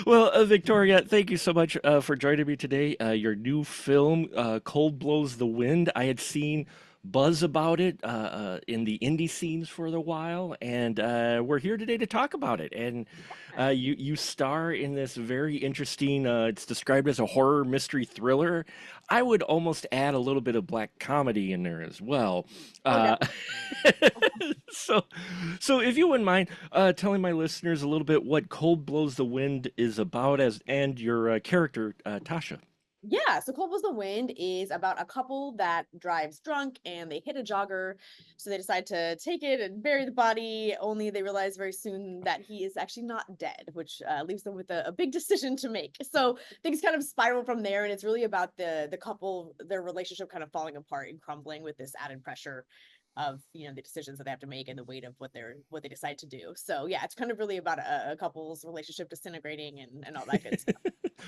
Well, Victoria, thank you so much for joining me today. Your new film, Cold Blows the Wind. I had seen buzz about it in the indie scenes for a while, and we're here today to talk about it. And you star in this very interesting. It's described as a horror mystery thriller. I would almost add a little bit of black comedy in there as well. Oh, Uh, definitely. so, so if you wouldn't mind telling my listeners a little bit what Cold Blows the Wind is about, as and your character Tasha. Yeah, so Cold Was the Wind is about a couple that drives drunk and they hit a jogger. So they decide to take it and bury the body, only they realize very soon that he is actually not dead, which leaves them with a big decision to make. So things kind of spiral from there, and it's really about the couple, their relationship kind of falling apart and crumbling with this added pressure of the decisions that they have to make and the weight of what they decide to do. So yeah, it's kind of really about a couple's relationship disintegrating and all that good stuff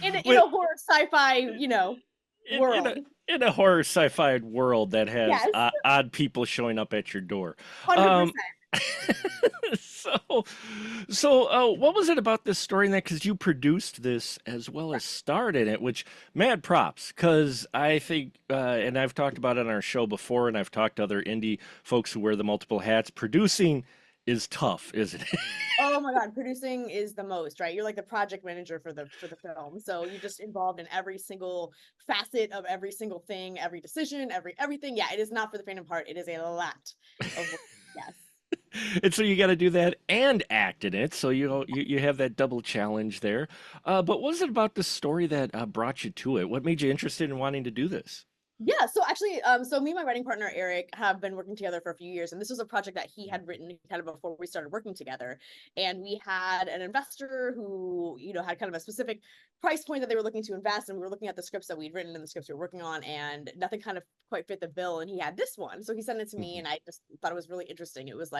in With a horror sci-fi, in a world. in a horror sci-fi world that has Yes, odd people showing up at your door. 100%. Um, so what was it about this story in that? Because you produced this as well as starred in it, which mad props. Because I think, and I've talked about it on our show before, and I've talked to other indie folks who wear the multiple hats. Producing is tough, isn't it? Oh my God, producing is the most, right? You're like the project manager for the film. So you're just involved in every single facet of every single thing, every decision, everything. Yeah, it is not for the faint of heart. It is a lot of work. Yes. And so you got to do that and act in it. So you have that double challenge there. But what was it about the story that brought you to it? What made you interested in wanting to do this? Yeah, so actually, so me and my writing partner Eric have been working together for a few years, and this was a project that he had written kind of before we started working together. And we had an investor who, had kind of a specific price point that they were looking to invest, and we were looking at the scripts that we'd written and the scripts we were working on, and nothing kind of quite fit the bill. And he had this one, so he sent it to me, Mhm. and I just thought it was really interesting. It was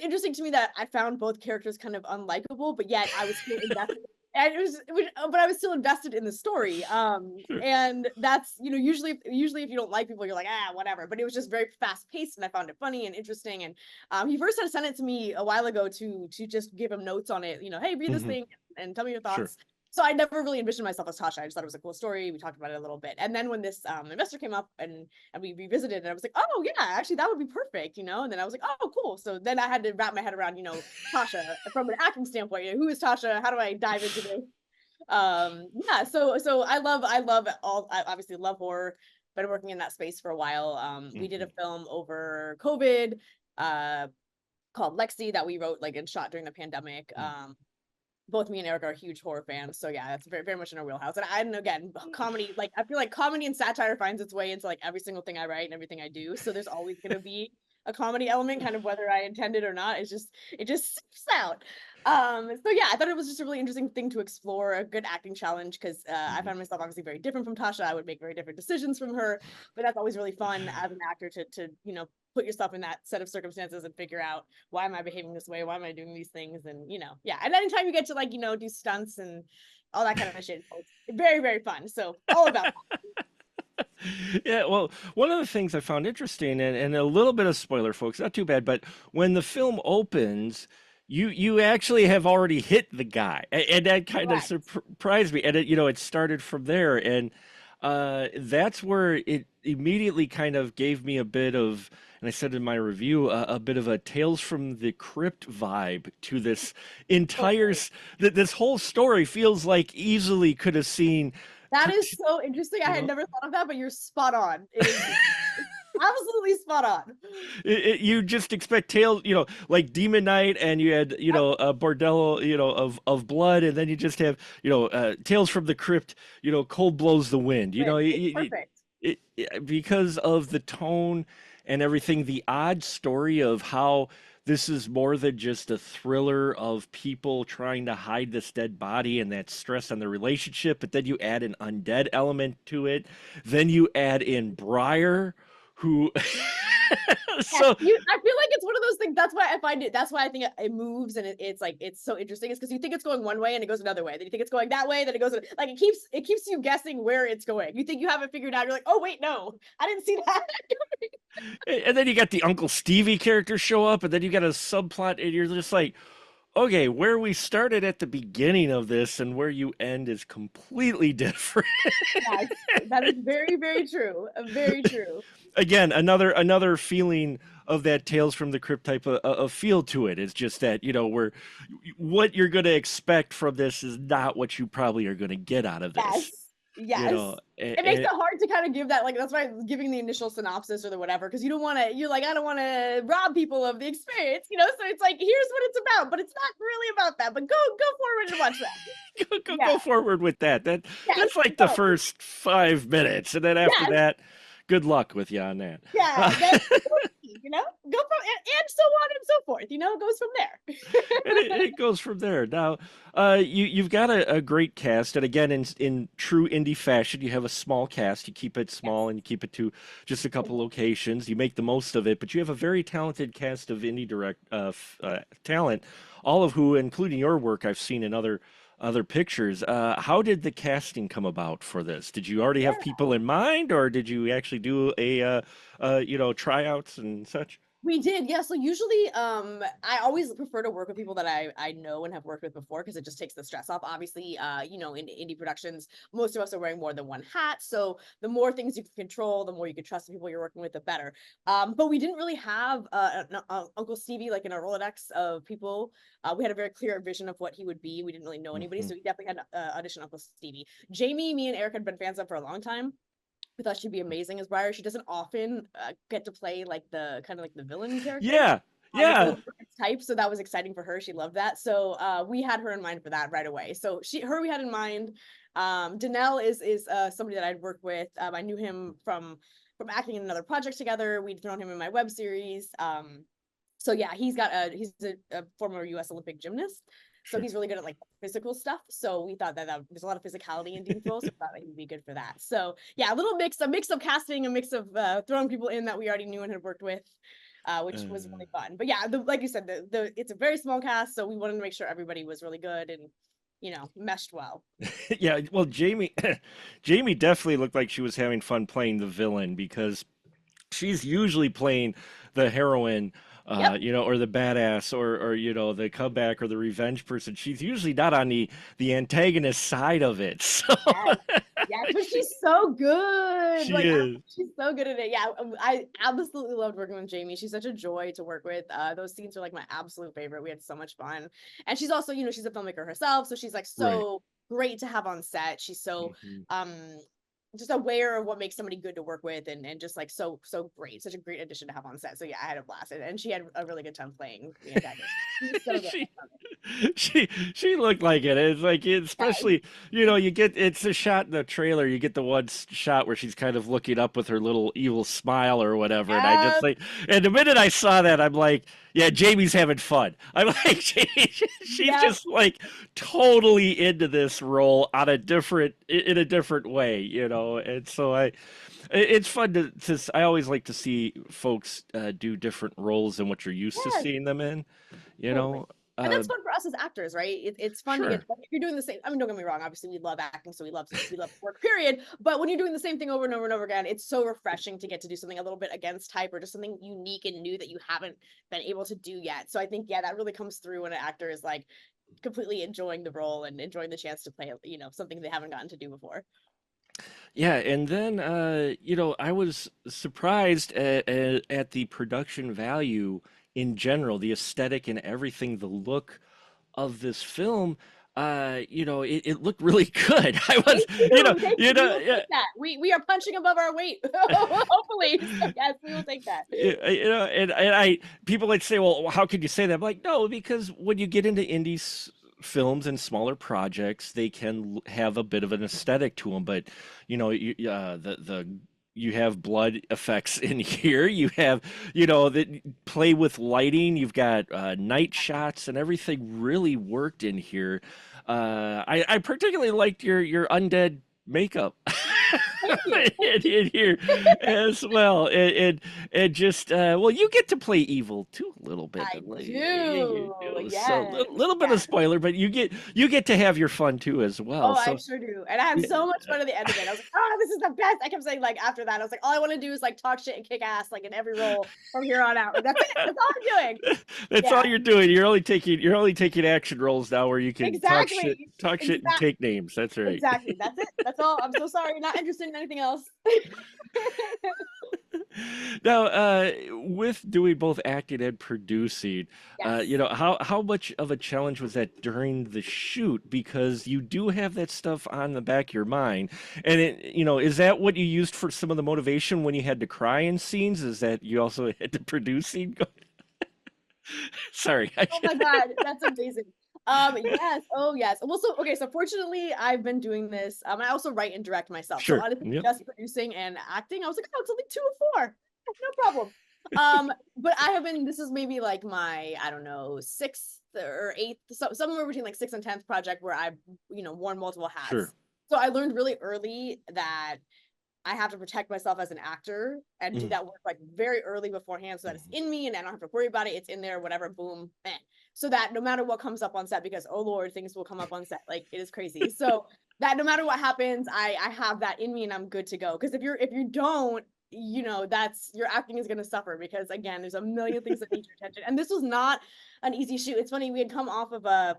interesting to me that I found both characters kind of unlikable, but yet I was still invested. And but I was still invested in the story. Sure. And that's usually if you don't like people, you're like whatever. But it was just very fast paced, and I found it funny and interesting. And he first had sent it to me a while ago to just give him notes on it. Hey, read this Mhm. thing and tell me your Sure. thoughts. So I never really envisioned myself as Tasha. I just thought it was a cool story. We talked about it a little bit, and then when this investor came up and we revisited and I was like, oh yeah, actually that would be perfect. And then I was like, oh cool. So then I had to wrap my head around, Tasha from an acting standpoint. Who is Tasha? How do I dive into this? Yeah, so I obviously love horror. Been working in that space for a while. We did a Mhm. film over COVID, uh, called Lexi that we wrote like and shot during the pandemic. Mhm. Both me and Eric are huge horror fans, so yeah, that's very, very much in our wheelhouse. And again, comedy, like I feel like comedy and satire finds its way into like every single thing I write and everything I do. So there's always gonna be a comedy element, kind of whether I intend it or not. It just seeps out. So yeah, I thought it was just a really interesting thing to explore, a good acting challenge because I Mhm. found myself obviously very different from Tasha. I would make very different decisions from her, but that's always really fun as an actor to put yourself in that set of circumstances and figure out why am I behaving this way? Why am I doing these things? And yeah. And anytime you get to like, do stunts and all that kind of shit, it's very, very fun. So all about Yeah, well, one of the things I found interesting, and a little bit of spoiler, folks, not too bad, but when the film opens, you actually have already hit the guy, and that that. kind of Correct. surprised me. And it started from there, and that's where it immediately kind of gave me a bit of, and I said in my review, a bit of a Tales from the Crypt vibe to this entire, Totally. that this whole story feels like easily could have seen. That T- is t- so interesting. I you had know never thought of that, but you're spot on. It is absolutely spot on. you just expect tales, like Demon Knight, and you had, Yep. a bordello, of blood, and then you just have, Tales from the Crypt, Cold Blows the Wind, It's perfect. because of the tone and everything, the odd story of how this is more than just a thriller of people trying to hide this dead body and that stress on the relationship, but then you add an undead element to it. Then you add in Briar, who Yes, so I feel like it's one of those things. That's why I find it. That's why I think it moves, and it's like it's so interesting. It's because you think it's going one way and it goes another way. Then you think it's going that way, then it goes like it keeps you guessing where it's going. You think you have it figured out. You're like, oh wait, no, I didn't see that. and then you got the Uncle Stevie character show up, and then you got a subplot, and you're just like, okay, where we started at the beginning of this and where you end is completely different. Yes, that is very, very true. Very true. Again, another feeling of that Tales from the Crypt type of feel to it. It's just that, where what you're going to expect from this is not what you probably are going to get out of this, Yes. Yes. and, It makes and it hard to kind of give that, like, that's why I'm giving the initial synopsis or the whatever, because you don't want to, you're like, I don't want to rob people of the experience, you know? So it's like, here's what it's about, but it's not really about that. But go forward and watch that. go Yeah. forward with that. Yes. That's like the Go. first 5 minutes, and then after Yes. that, good luck with you on that. Yeah. Then we'll see, you know, go from and so on and so forth. You know, it goes from there. And it goes from there. Now, you've got a great cast, and again, in true indie fashion, you have a small cast. You keep it Yes. small, and you keep it to just a couple locations. You make the most of it, but you have a very talented cast of indie talent, all of who, including your work, I've seen in other pictures. How did the casting come about for this? Did you already have people in mind, or did you actually do tryouts and such? We did, yeah. So usually, I always prefer to work with people that I know and have worked with before because it just takes the stress off. Obviously, in indie productions, most of us are wearing more than one hat. So the more things you can control, the more you can trust the people you're working with, the better. But we didn't really have Uncle Stevie like in our Rolodex of people. We had a very clear vision of what he would be. We didn't really know anybody, Mhm. so we definitely had audition Uncle Stevie. Jamie, me and Eric had been fans of for a long time. We thought she'd be amazing as Briar. She doesn't often get to play like the kind of like the villain character. Yeah, It's like yeah. a different type, so that was exciting for her. She loved that. So we had her in mind for that right away. So her we had in mind. Danelle is somebody that I'd worked with. I knew him from acting in another project together. We'd thrown him in my web series. So yeah, he's a former U.S. Olympic gymnast. So Sure. he's really good at like physical stuff. So we thought that there's a lot of physicality in Dean's role, so we thought that he'd be good for that. So yeah, a mix of casting, a mix of throwing people in that we already knew and had worked with, which was Uh, really fun. But yeah, like you said, the it's a very small cast, so we wanted to make sure everybody was really good and meshed well. yeah, well, Jamie, Jamie definitely looked like she was having fun playing the villain because she's usually playing the heroine, Yep. or the badass, or the comeback or the revenge person. She's usually not on the antagonist side of it. So Yes. Yes, but she she's so good. she Like is. she's so good at it. Yeah, I absolutely loved working with Jamie. She's such a joy to work with. Those scenes are like my absolute favorite. We had so much fun. And she's also, she's a filmmaker herself, so she's like Right. so great to have on set. She's so Mhm. um just aware of what makes somebody good to work with and just like so great. Such a great addition to have on set. So yeah, I had a blast. And she had a really good time playing the antagonist. She was so good. she she looked like it. It's like, Yes. especially, you get, it's a shot in the trailer. You get the one shot where she's kind of looking up with her little evil smile or whatever, and I just Yes. like, and the minute I saw that, I'm like, yeah, Jamie's having fun. I'm like, she's Yep. just like totally into this role on a different in a different way, and so it's fun I always like to see folks do different roles than what you're used to Yes. seeing them in, you Totally. know. And Uh, that's fun for us as actors, right? It's fun to get sure. like, if you're doing the same. I mean, don't get me wrong. Obviously, we love acting, so we love work. Period. But when you're doing the same thing over and over and over again, it's so refreshing to get to do something a little bit against type or just something unique and new that you haven't been able to do yet. So I think that really comes through when an actor is like completely enjoying the role and enjoying the chance to play, something they haven't gotten to do before. Yeah, and then I was surprised at the production value in general, the aesthetic and everything, the look of this film. It looked really good. I was, Thank you. Thank you. We will yeah, take that. We are punching above our weight. Hopefully. So yes, we will take that. and I people like say, well, how could you say that? I'm like, no, because when you get into films and smaller projects, they can have a bit of an aesthetic to them. But the you have blood effects in here. You have that play with lighting. You've got night shots, and everything really worked in here. I particularly liked your undead makeup. Thank you. in here as well, and just well, you get to play evil too a little bit. I Like, you do. do. So Yes. little bit of Yes. spoiler, but you get to have your fun too as well. Oh, I So sure do. And I had yeah, so much fun at the end of it. I was like, oh, this is the best. I kept saying, like, after that, I was like, all I want to do is like talk shit and kick ass, like in every role from here on out. Like, that's it. That's all I'm doing. that's all Yeah, you're doing. You're only taking action roles now where you can exactly. talk shit, and Exactly. take names. That's right. Exactly. That's it. That's all. I'm so sorry. Not interested in anything else. Now, with doing both acting and producing, Yes. how much of a challenge was that during the shoot? Because you do have that stuff on the back of your mind, and is that what you used for some of the motivation when you had to cry in scenes? Is that you also had to produce scene? Sorry, Oh my God, that's amazing. Yes. Oh, yes. Well, so okay, so fortunately, I've been doing this. I also write and direct myself. So sure. honestly, Yep. just producing and acting, I was like, oh, it's only 2 or 4. No problem. But I have been, this is maybe like my, I don't know, 6th or 8th, somewhere between like 6th and 10th project where I've, worn multiple hats. Sure. So I learned really early that I have to protect myself as an actor and do Mhm. that work like very early beforehand so that it's Mhm. in me and I don't have to worry about it. It's in there, whatever, boom, eh. So that no matter what comes up on set, because oh Lord, things will come up on set. Like it is crazy. So that no matter what happens, I have that in me and I'm good to go. Because if you don't, that's your acting is gonna suffer because again, there's a million things that need your attention. And this was not an easy shoot. It's funny, we had come off of a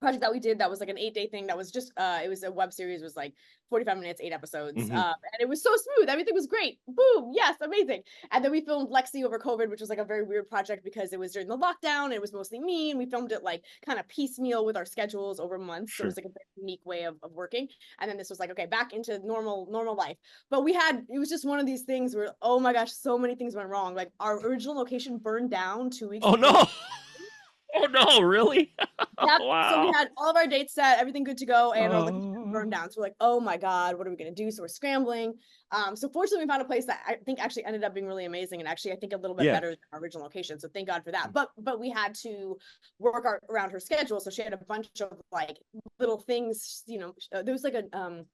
project that we did that was like an 8-day thing that was just it was a web series, was like 45 minutes, 8 episodes, Mhm. and it was so smooth, everything was great, boom, yes, amazing. And then we filmed Lexi over COVID, which was like a very weird project because it was during the lockdown, it was mostly me, and we filmed it like kind of piecemeal with our schedules over months, so it was Sure. like a very unique way of working. And then this was like, okay, back into normal life. But it was just one of these things where, oh my gosh, so many things went wrong. Like our original location burned down 2 weeks Oh before we. no! Oh no! Really? Yep. So we Wow. had all of our dates set, everything good to go, and our location burned Oh. down. So we're like, oh my God, what are we gonna do? So we're scrambling. So fortunately we found a place that I think actually ended up being really amazing and actually I think a little bit Yeah. better than our original location. So thank God for that. But we had to work around her schedule. So she had a bunch of like little things, there was like a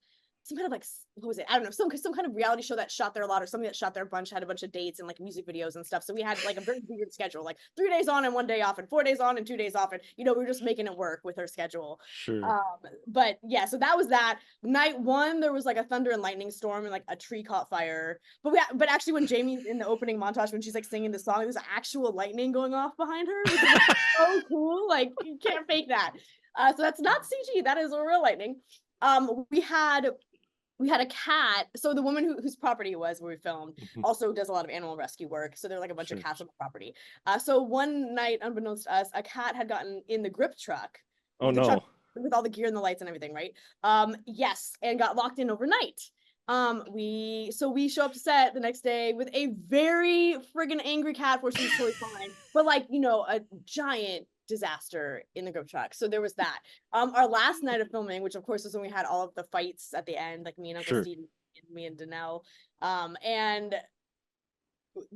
some kind of like what was it? I don't know, some kind of reality show that shot there a lot, or something that shot there a bunch, had a bunch of dates and like music videos and stuff. So we had like a very weird schedule, like 3 days on and 1 day off, and 4 days on and 2 days off, and we were just making it work with her schedule. Sure. Um, but yeah, so that was that. Night one, there was like a thunder and lightning storm and like a tree caught fire. But actually, when Jamie's in the opening montage, when she's like singing the song, there's actual lightning going off behind her, which is like, so cool. Like you can't fake that. So that's not CG. That is a real lightning. We had a cat. So the woman whose property it was where we filmed Mhm. also does a lot of animal rescue work. So there are like a bunch of Sure. cats on the property. So one night, unbeknownst to us, a cat had gotten in the grip truck, Oh the truck no. with all the gear and the lights and everything, right? Yes, and got locked in overnight. We show up to set the next day with a very friggin' angry cat. Fortunately, it's totally fine, but like a giant disaster in the grip truck. So there was that. Our last night of filming, which of course was when we had all of the fights at the end, like me and Uncle Sure. Steve and me and Danelle. And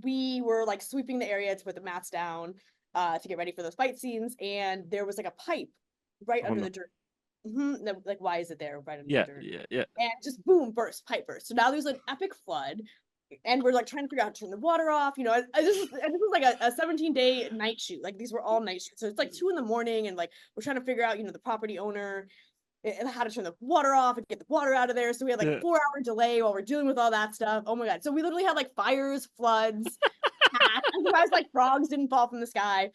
we were like sweeping the area to put the mats down to get ready for those fight scenes, and there was like a pipe right Oh under no. the dirt. Like, why is it there right under the Yeah. dirt? Yeah. Yeah. And just boom, pipe burst. So now there's an epic flood, and we're like trying to figure out how to turn the water off. This was like a 17-day night shoot. Like these were all night shoots. So it's like 2 in the morning, and like we're trying to figure out, the property owner and how to turn the water off and get the water out of there. So we had like a Yeah. 4-hour delay while we're dealing with all that stuff. Oh my God. So we literally had like fires, floods, cats. I'm surprised like frogs didn't fall from the sky.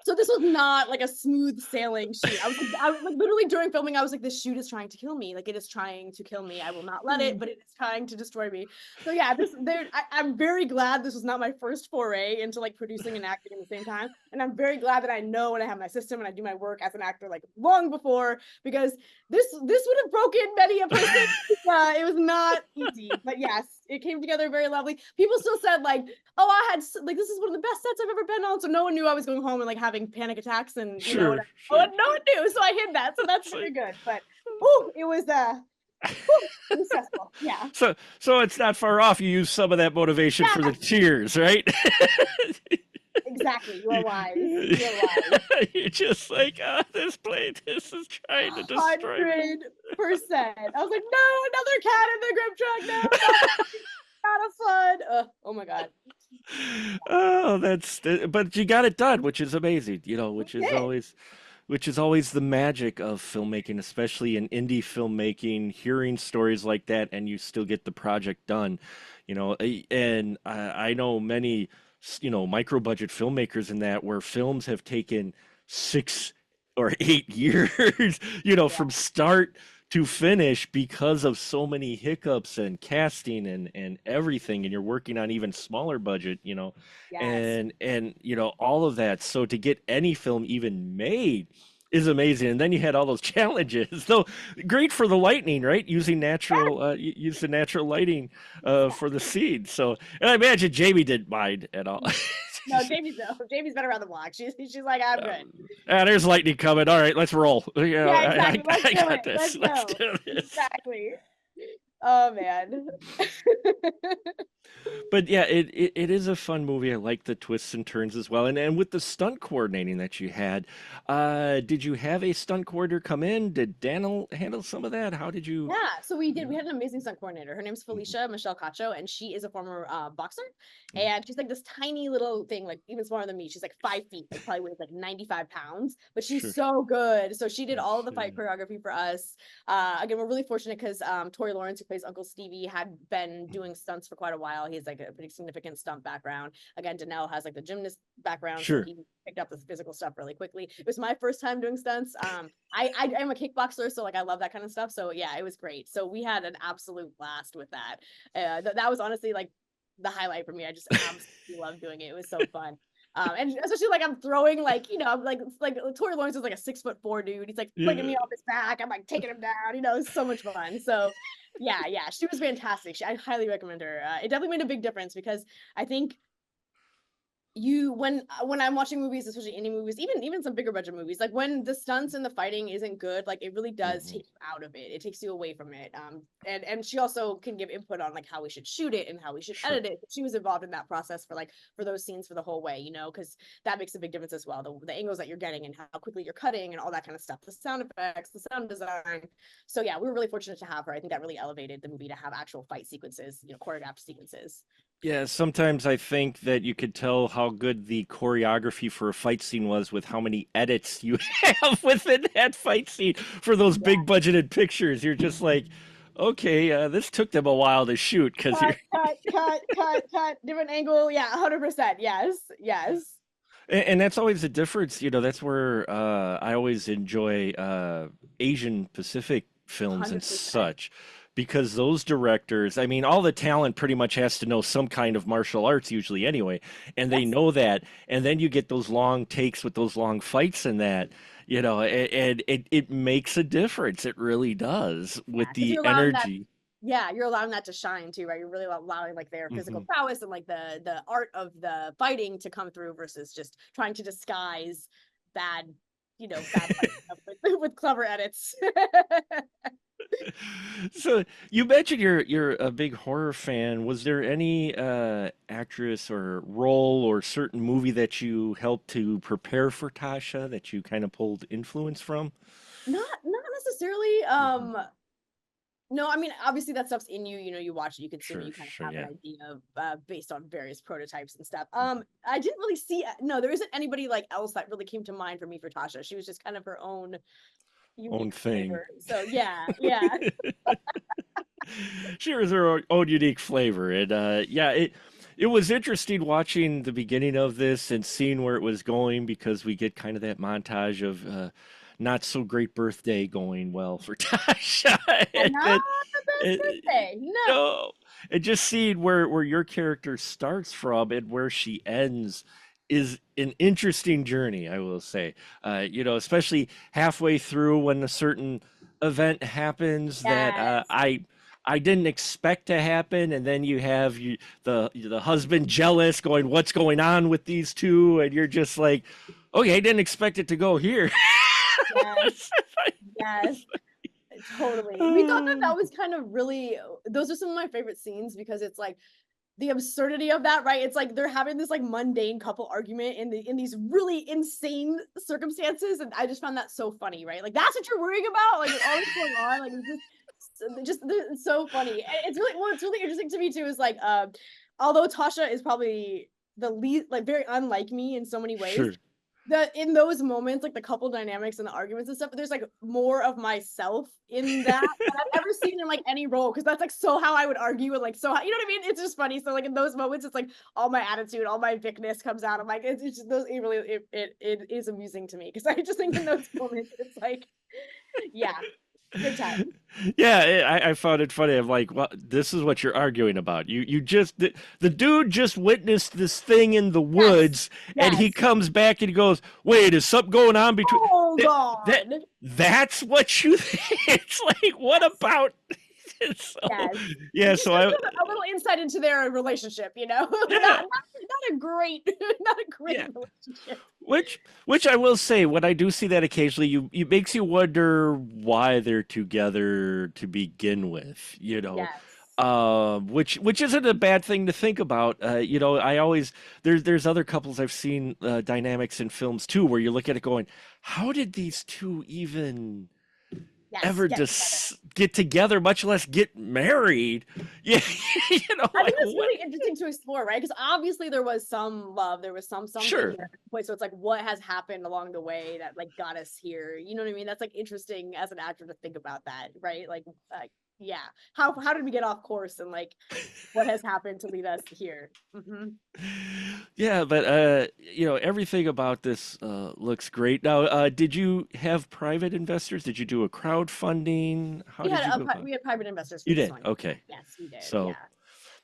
So this was not like a smooth sailing shoot. I was like literally during filming, I was like, this shoot is trying to kill me. Like it is trying to kill me. I will not let it, but it is trying to destroy me. So yeah, I'm very glad this was not my first foray into like producing and acting at the same time. And I'm very glad that I know and I have my system and I do my work as an actor like long before, because this would have broken many a person. It was not easy, but yes, it came together very lovely. People still said like, oh, like this is one of the best sets I've ever been on. So no one knew I was going home and like having panic attacks, and Sure. no Sure. one knew. So I hid that. So that's It's very like good. But it was stressful. Yeah. so it's not far off. You use some of that motivation for the Yes, tears, right? exactly. You are wise. You- You are wise. You're just like, this play, this is trying to destroy me. 100 I was like, no, another cat in the grip truck. No, not not a fun. Oh my god, Oh, but you got it done, which is amazing, we did. which is always the magic of filmmaking, especially in indie filmmaking, hearing stories like that and you still get the project done, and I know many, micro budget filmmakers in that where films have taken 6 or 8 years, Yeah. from start to finish because of so many hiccups and casting and everything, and you're working on even smaller budget, Yes. and all of that. So to get any film even made is amazing. And then you had all those challenges. Though great for the lightning, right? Use the natural lighting Yeah. for the scene. So, and I imagine Jamie didn't mind at all. No, Jamie's no. Jamie's been around the block. She's like, I'm good. There's lightning coming. All right, let's roll. Yeah, exactly. Let's I do got it. this. Let's Let's go. do this. Exactly. Oh man. But yeah, it is a fun movie. I like the twists and turns as well. And with the stunt coordinating that you had, did you have a stunt coordinator come in? Did Daniel handle some of that? How did you? Yeah, so we did. Yeah. We had an amazing stunt coordinator. Her name's Mhm, Felicia Michelle Cacho, and she is a former boxer. mhm. And she's like this tiny little thing, like even smaller than me. She's like 5 feet, like probably weighs like 95 pounds, but she's Sure. so good. So she did I all of the fight see. choreography for us. Again, we're really fortunate because Tori Lawrence, who plays Uncle Stevie, had been Mhm. doing stunts for quite a while. He has like a pretty significant stunt background. Again, Danelle has like the gymnast background, so Sure. he picked up the physical stuff really quickly. It was my first time doing stunts. I am a kickboxer, so like I love that kind of stuff. So yeah, it was great. So we had an absolute blast with that. That was honestly like the highlight for me. I just absolutely love doing it. It was so fun. And especially like I'm throwing like I'm like Tori Lawrence is like a 6'4" dude. He's like flinging Yeah. me off his back. I'm like taking him down. It's so much fun. So yeah, she was fantastic. I highly recommend her. It definitely made a big difference because I think when I'm watching movies, especially indie movies, even some bigger budget movies, like when the stunts and the fighting isn't good, like it really does Mhm. take you out of it. It takes you away from it. And she also can give input on like how we should shoot it and how we should Sure. edit it. She was involved in that process for those scenes for the whole way, because that makes a big difference as well. The angles that you're getting and how quickly you're cutting and all that kind of stuff. The sound effects, the sound design. So yeah, we were really fortunate to have her. I think that really elevated the movie to have actual fight sequences, choreographed sequences. Yeah, sometimes I think that you could tell how good the choreography for a fight scene was with how many edits you have within that fight scene for those big budgeted pictures. You're just like, okay, this took them a while to shoot because you're, Cut, different angle. Yeah, 100%. Yes, yes. and that's always the difference. That's where I always enjoy Asian Pacific films and 100%. such. Because those directors, I mean, all the talent pretty much has to know some kind of martial arts usually anyway, and they Yes. know that. And then you get those long takes with those long fights and that, and it makes a difference. It really does Yeah, with because the you're allowing that. energy. Yeah, you're allowing that to shine too, right? You're really allowing like their physical Hmm. prowess and like the art of the fighting to come through versus just trying to disguise bad, bad fighting stuff with clever edits. So you mentioned you're a big horror fan. Was there any actress or role or certain movie that you helped to prepare for Tasha that you kind of pulled influence from? Not necessarily. Hmm. No, I mean, obviously that stuff's in you. You watch it, you consume it, Sure, you kind of sure, have an yeah. idea of based on various prototypes and stuff. Mhm. I didn't really see no, there isn't anybody like else that really came to mind for me for Tasha. She was just kind of her own Own unique thing. flavor. So yeah, yeah. She was her own unique flavor, and yeah, it was interesting watching the beginning of this and seeing where it was going because we get kind of that montage of not so great birthday going well for Tasha, Yeah, and not then the best uh, birthday. No. no, and just seeing where your character starts from and where she ends is an interesting journey, I will say. Especially halfway through when a certain event happens that Yes. I didn't expect to happen, and then you have the husband jealous, going, "What's going on with these two?" And you're just like, "Okay, I didn't expect it to go here." Yes. Yes. Totally. We thought that that was kind of really those are some of my favorite scenes because it's like the absurdity of that, right? It's like they're having this like mundane couple argument in these really insane circumstances, and I just found that so funny, right? Like that's what you're worrying about, like with all this going on, like it's so funny. And it's really what's really interesting to me too is like, although Tasha is probably the least like very unlike me in so many ways, Sure. the in those moments, like the couple dynamics and the arguments and stuff, there's like more of myself in that than I've ever seen in like any role. Cause that's like so how I would argue and like so how, you know what I mean? It's just funny. So like in those moments, it's like all my attitude, all my Vicness comes out. I'm like, it's just those it really it is amusing to me because I just think in those moments it's like, yeah, good time. Yeah, I found it funny. I'm like, well, this is what you're arguing about. You just the dude just witnessed this thing in the Yes. woods, and he Yes. comes back and he goes, "Wait, is something going on between Hold that? That on. that's what you think?" It's like, what Yes. about? So Yes. yeah, Just so I a little insight into their relationship, you know? yeah Not a great not a great yeah. relationship. Which I will say, when I do see that occasionally, you it makes you wonder why they're together to begin with, you know. Yes. Which isn't a bad thing to think about. You know, I always there's other couples I've seen dynamics in films too, where you look at it going, how did these two even Yes, ever get together. just get together, much less get married? Yeah, you know, I think like that's what? really interesting to explore, right? Because obviously there was some love, there was something Sure. there. Point. So it's like what has happened along the way that like got us here. You know what I mean? That's like interesting as an actor to think about that, right? Like yeah. How did we get off course and like what has happened to lead us here? Hmm. Yeah, but you know, everything about this looks great. Now, did you have private investors? Did you do a crowdfunding? How did you go about it? We had private investors for You this did. one. Okay. Yes, we did. So,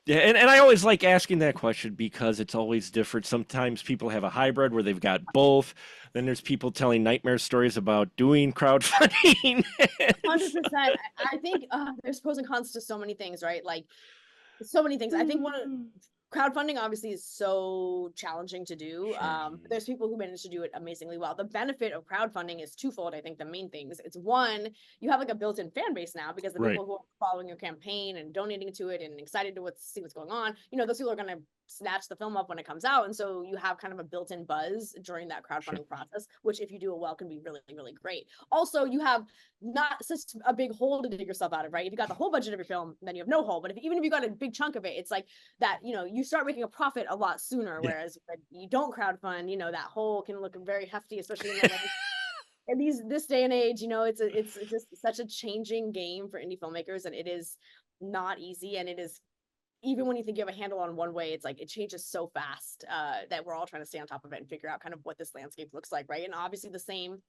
Yeah. yeah, and I always like asking that question because it's always different. Sometimes people have a hybrid where they've got both. Then there's people telling nightmare stories about doing crowdfunding. So- 100%. I think there's pros and cons to so many things, right? Like so many things. I think one of crowdfunding obviously is so challenging to do. Sure. But there's people who manage to do it amazingly well. The benefit of crowdfunding is twofold. I think the main things. It's one, you have like a built-in fan base now because the Right. people who are following your campaign and donating to it and excited to see what's going on, you know, those people are going to snatch the film up when it comes out. And so you have kind of a built-in buzz during that Sure. crowdfunding process, which if you do it well can be really, really great. Also, you have not such a big hole to dig yourself out of, right? If you got the whole budget of your film, then you have no hole. But even if you got a big chunk of it, it's like that, you know, you start making a profit a lot sooner. Yeah. Whereas when you don't crowdfund, you know, that hole can look very hefty, especially in the in these this day and age. You know, it's just such a changing game for indie filmmakers, and it is not easy. And it is even when you think you have a handle on one way, it's like it changes so fast that we're all trying to stay on top of it and figure out kind of what this landscape looks like, right? And obviously the same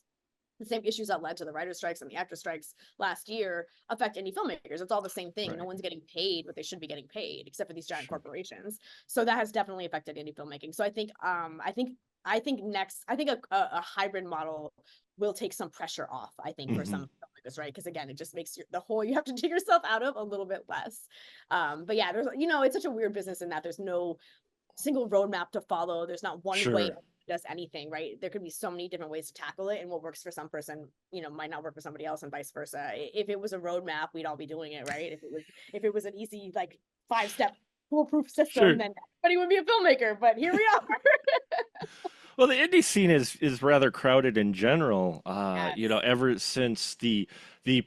issues that led to the writer strikes and the actor strikes last year affect indie filmmakers. It's all the same thing. No Right. one's getting paid what they should be getting paid, except for these giant Sure. corporations. So that has definitely affected indie filmmaking. So I think next, I think a hybrid model will take some pressure off. I think for Hmm. some filmmakers, right? Because again, it just makes the hole you have to dig yourself out of a little bit less. But yeah, there's you know, it's such a weird business in that there's no single roadmap to follow. There's not one way Sure. does anything, right? There could be so many different ways to tackle it, and what works for some person, you know, might not work for somebody else, and vice versa. If it was a roadmap, we'd all be doing it, right? If it was an easy like 5-step foolproof system, Sure. then everybody would be a filmmaker. But here we are. Well, the indie scene is rather crowded in general. You know, Yes. ever since the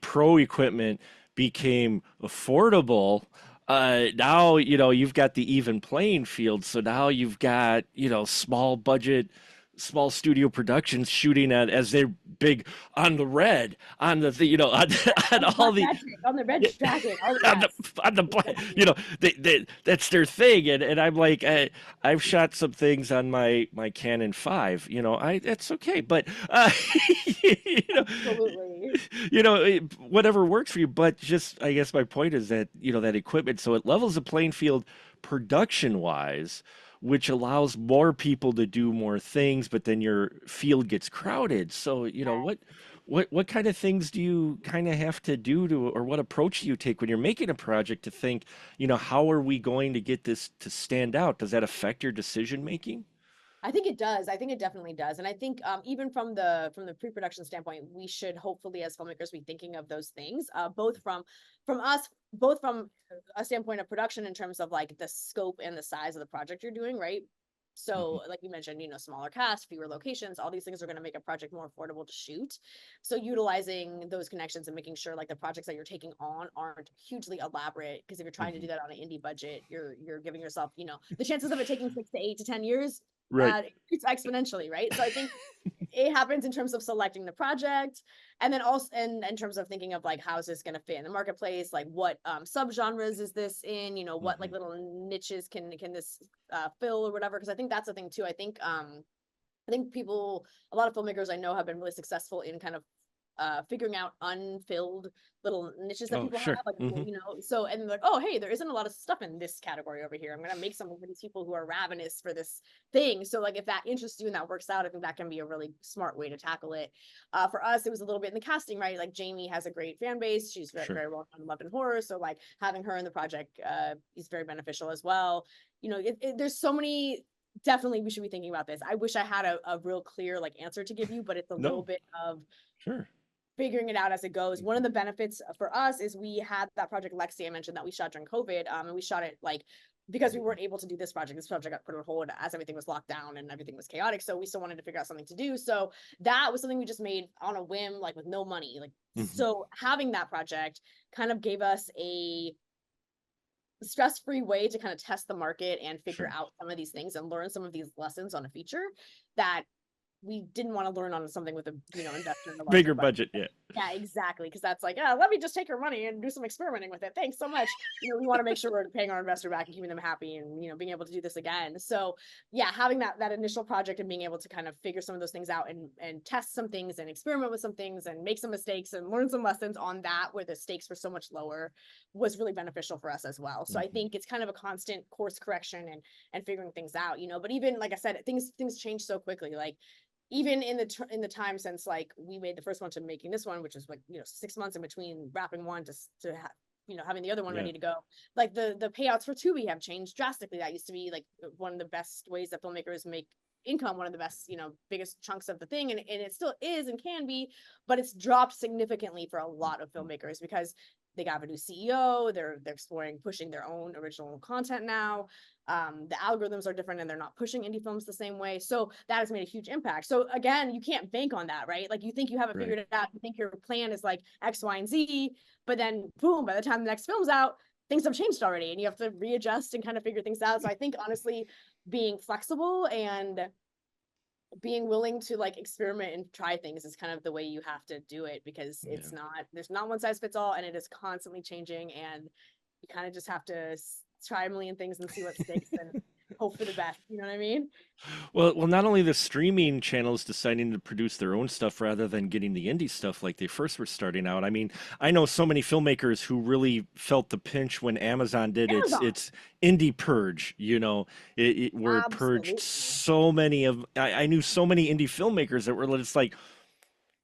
pro equipment became affordable, now you know you've got the even playing field. So now you've got you know small budget, small studio productions shooting at as they're big on the red, on you know on On the all black the magic, on the red dragon. Oh on the yes, on the you exactly. know that's their thing and I'm like I've shot some things on my Canon 5 you know I that's okay but you know Absolutely. whatever works for you but just I guess my point is that you know that equipment so it levels the playing field production wise which allows more people to do more things but then your field gets crowded so you know what kind of things do you kind of have to do to, or what approach do you take when you're making a project to think, you know, how are we going to get this to stand out? Does that affect your decision making? I think it does. I think it definitely does. And I think even from the pre-production standpoint, we should hopefully as filmmakers be thinking of those things, both from us, both from a standpoint of production in terms of like the scope and the size of the project you're doing, right? Hmm. So, like you mentioned, smaller cast, fewer locations, all these things are going to make a project more affordable to shoot. So, utilizing those connections and making sure like the projects that you're taking on aren't hugely elaborate. Because if you're trying to Hmm. do that on an indie budget, you're giving yourself, the chances of it taking 6 to 8 to 10 years Right. increase exponentially, right? So, I think it happens in terms of selecting the project, and then also in terms of thinking of like how is this going to fit in the marketplace, like what subgenres is this in, what like Hmm. little niches can this fill or whatever, because I think that's the thing too. I think people, a lot of filmmakers I know have been really successful in kind of figuring out unfilled little niches that Oh, people have, sure. like, Hmm. so, and like, oh, hey, there isn't a lot of stuff in this category over here. I'm gonna make something for these people who are ravenous for this thing. So, like, if that interests you and that works out, I think that can be a really smart way to tackle it. For us, it was a little bit in the casting, right? Like, Jamie has a great fan base. She's very, Sure. very well known and loved in horror. So, like, having her in the project is very beneficial as well. There's so many. Definitely, we should be thinking about this. I wish I had a real clear like answer to give you, but it's a little No, bit of sure. figuring it out as it goes. One of Hmm. the benefits for us is we had that project Lexi I mentioned that we shot during COVID, and we shot it like because we weren't able to do this project. This project got put on hold as everything was locked down and everything was chaotic. So we still wanted to figure out something to do. So that was something we just made on a whim, like with no money. Like Hmm. so, having that project kind of gave us a stress-free way to kind of test the market and figure Sure. out some of these things and learn some of these lessons on a feature that we didn't want to learn on something with a investor in a larger Bigger budget. budget. Yeah. Yeah, exactly. Because that's like, let me just take your money and do some experimenting with it. Thanks so much. We want to make sure we're paying our investor back and keeping them happy and being able to do this again. So yeah, having that initial project and being able to kind of figure some of those things out and test some things and experiment with some things and make some mistakes and learn some lessons on that where the stakes were so much lower was really beneficial for us as well. So I Hmm. think it's kind of a constant course correction and figuring things out. But even like I said, things change so quickly. Like even in the time since like we made the first one to making this one, which is like 6 months in between wrapping one having the other one Yeah. ready to go. Like the payouts for Tubi have changed drastically. That used to be like one of the best ways that filmmakers make income, one of the best biggest chunks of the thing, and it still is and can be, but it's dropped significantly for a lot of filmmakers because they got a new CEO. They're exploring pushing their own original content now. The algorithms are different and they're not pushing indie films the same way. So that has made a huge impact. So again, you can't bank on that, right? Like you think you have it Right. figured out, you think your plan is like X, Y, and Z, but then boom, by the time the next film's out, things have changed already and you have to readjust and kind of figure things out. So I think honestly, being flexible and being willing to like experiment and try things is kind of the way you have to do it because Yeah. there's not one size fits all and it is constantly changing and you kind of just have to try a million things and see what sticks and hope for the best. You know what I mean? Well, not only the streaming channels deciding to produce their own stuff rather than getting the indie stuff like they first were starting out. I mean, I know so many filmmakers who really felt the pinch when Amazon did Amazon. its indie purge, where it purged Absolutely. so many of I knew so many indie filmmakers that were just like,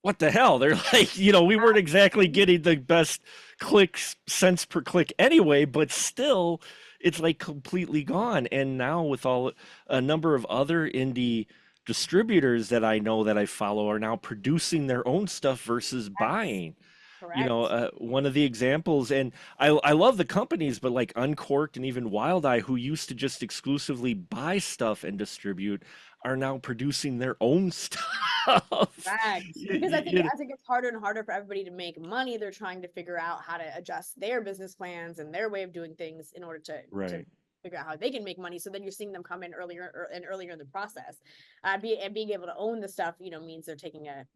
what the hell? They're like, we weren't exactly getting the best clicks, cents per click anyway, but still, it's like completely gone. And now, with a number of other indie distributors that I know that I follow are now producing their own stuff versus Yes. buying. Correct. One of the examples, and I love the companies, but like Uncorked and even Wild Eye, who used to just exclusively buy stuff and distribute, are now producing their own stuff. Correct. You, Because I you, think you know, as it gets harder and harder for everybody to make money, they're trying to figure out how to adjust their business plans and their way of doing things in order to right, figure out how they can make money. So then you're seeing them come in earlier in the process. And being able to own the stuff, means they are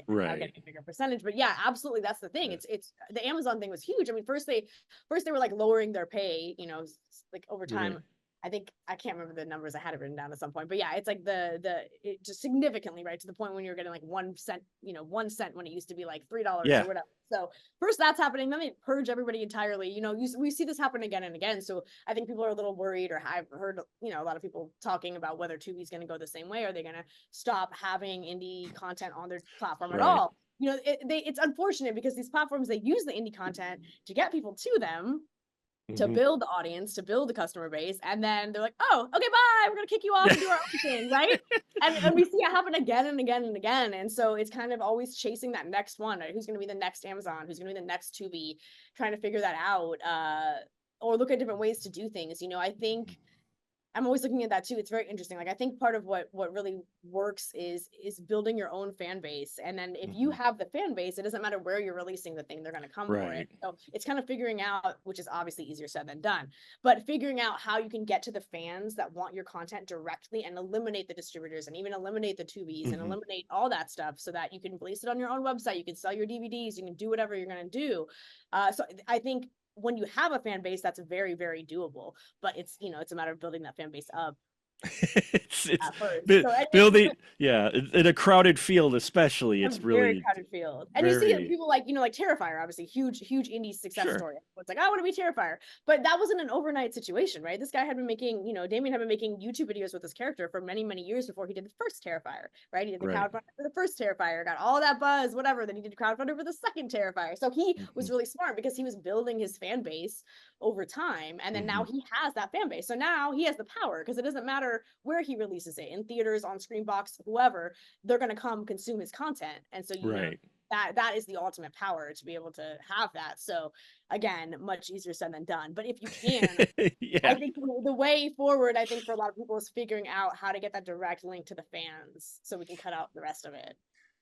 right, getting a bigger percentage. But yeah, absolutely, that's the thing. yeah, It's the Amazon thing was huge. I mean, first they were like lowering their pay, like over time. right, I think I can't remember the numbers. I had it written down at some point, but yeah, it's like it just significantly, right, to the point when you're getting like 1 cent, 1 cent when it used to be like $3 or yeah, whatever. So first that's happening, then they purge everybody entirely. We see this happen again and again. So I think people are a little worried, or I've heard a lot of people talking about whether Tubi's going to go the same way. Are they going to stop having indie content on their platform at right, all? It's unfortunate because these platforms they use the indie content to get people to them, to Hmm. build the audience, to build the customer base, and then they're like, "Oh, okay, bye. We're gonna kick you off and do our own thing," right? And we see it happen again and again and again. And so it's kind of always chasing that next one, right? Who's gonna be the next Amazon? Who's gonna be the next Tubi? Trying to figure that out, or look at different ways to do things. I think I'm always looking at that too. It's very interesting. Like I think part of what really works is building your own fan base. And then if you Hmm. have the fan base, it doesn't matter where you're releasing the thing, they're going to come for it. Right. So it's kind of figuring out, which is obviously easier said than done, but figuring out how you can get to the fans that want your content directly and eliminate the distributors and even eliminate the tubies and Hmm. eliminate all that stuff so that you can release it on your own website, you can sell your DVDs, you can do whatever you're going to do. So I think when you have a fan base, that's very, very doable, but it's a matter of building that fan base up It's at first. So building, yeah, in a crowded field, especially. a It's very really crowded field. And you see very people like Terrifier, obviously huge indie success sure. story. It's like, I want to be Terrifier. But that wasn't an overnight situation, right? This guy had been making, Damien had been making YouTube videos with this character for many, many years before he did the first Terrifier, right? He did the Right. crowdfunding for the first Terrifier, got all that buzz, whatever. Then he did crowdfunding for the second Terrifier. So he was Hmm. really smart because he was building his fan base over time. And then now Hmm. he has that fan base. So now he has the power because it doesn't matter where he releases it in theaters, on Screenbox, whoever, they're going to come consume his content. And so Right. that is the ultimate power to be able to have that. So again, much easier said than done, but if you can, I Yeah. think the way forward, I think for a lot of people, is figuring out how to get that direct link to the fans so we can cut out the rest of it.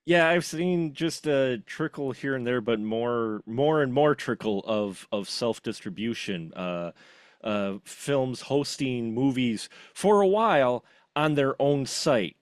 Yeah, I've seen just a trickle here and there, but more and more trickle of self-distribution. Films hosting movies for a while on their own site.